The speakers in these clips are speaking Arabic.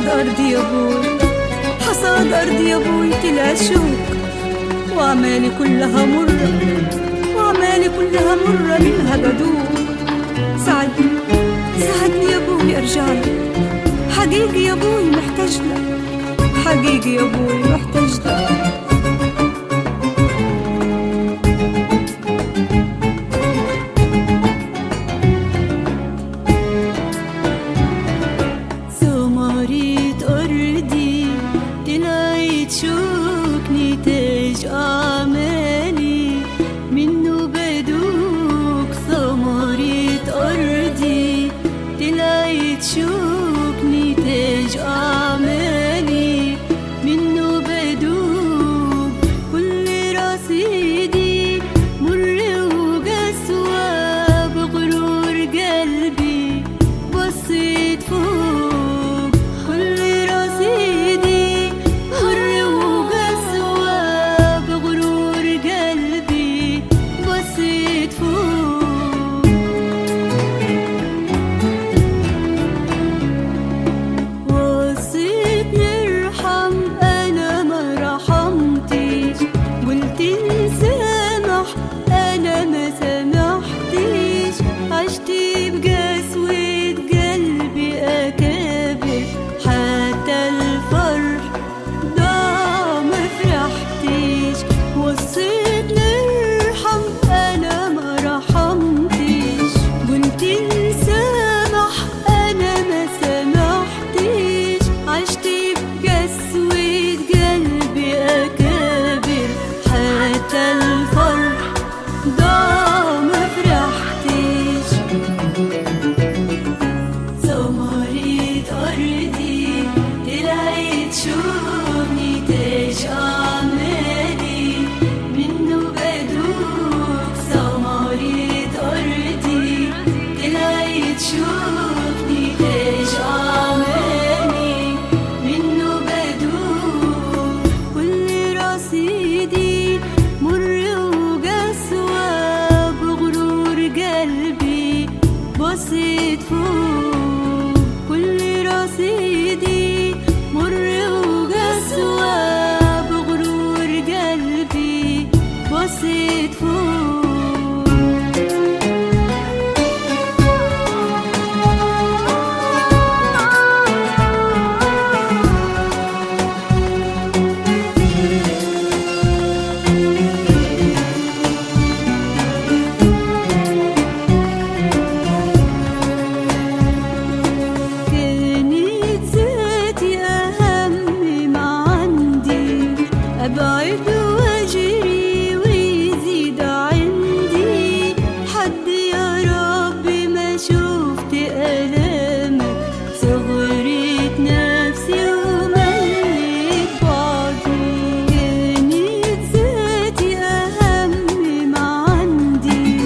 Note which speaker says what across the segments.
Speaker 1: حصاد أرضي يا بوي، حصاد أرضي يا بوي طلع شوك، وأعمالي كلها مرة، وأعمالي كلها مرة منها بدوق. ساعدني ساعدني يا بوي أرجعلك، حقيقي يا بوي محتاجلك، حقيقي يا بوي محتاجلك.
Speaker 2: ثمرة أرضي طلعت شوك، نتاج أعمالي منه بدوك. ثمرة أرضي طلعت شوك، نتاج أعمالي منه بدوك. كل رصيدي مر وقسوة، بغرور قلبي بصيت فوق. كل رصيدي مر وقسوة، بغرور قلبي بصيت فوق. وصيت نرحم أنا ما رحمتش، قلت نسامح أنا ما سامحتش. عشت بقسوة قلبي أكابر، حتى الفرح ضاع ما فرحتش. وصيت نرحم أنا ما رحمتش، قلت نسامح أنا ما سامحتش. عشت بقسوة قلبي أكابر، حتى الفرح ضاع ما فرحتش. ثمرة أرضي طلعت شوك، نتاج أعمالي منه بدوك. ثمرة أرضي طلعت شوك، نتاج أعمالي منه بدوك. كل رصيدي مر وقسوة، بغرور قلبي بصيت فوق. كل رصيدي مر وقسوة، بغرور قلبي بصيت فوق. كانت ذاتي أهم ما عندي، أبعد وأجري ويزيد عندي. حد يا رب ما شفت ألامك، صغرت نفسي ومليت بعضي. كانت ذاتي أهم ما عندي،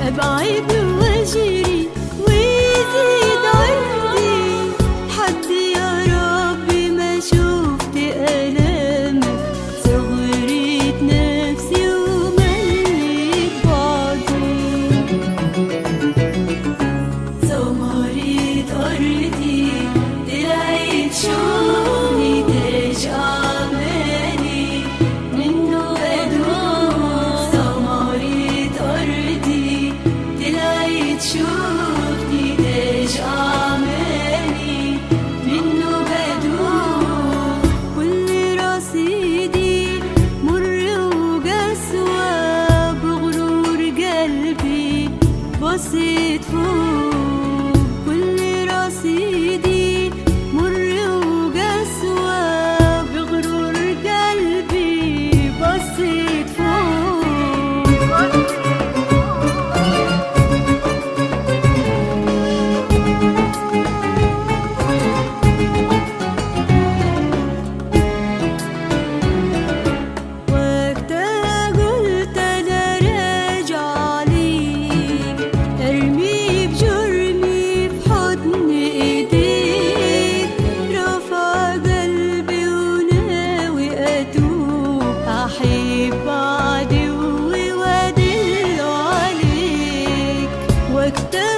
Speaker 2: أبعد وأجري ويزيد عندي. حد يا رب ما شفت ألامك، صغرت نفسي ومليت بعضي. ثمرة أرضي طلعت شوك، نتاج أعمالي منه بدوك. ثمرة أرضي طلعت شوك، نتاج أعمالي منه بدوك. كل رصيدي مر وقسوة، بغرور قلبي بصيت فوق. كل رصيدي مر وقسوة، بغرور قلبي بصيت فوق. وقتها قلت أنا راجع ليك، ارمي بجرمي في حضن ايديك. رفع قلبي وناوي أتوب، أحب بعدي وودل عليك. وقتها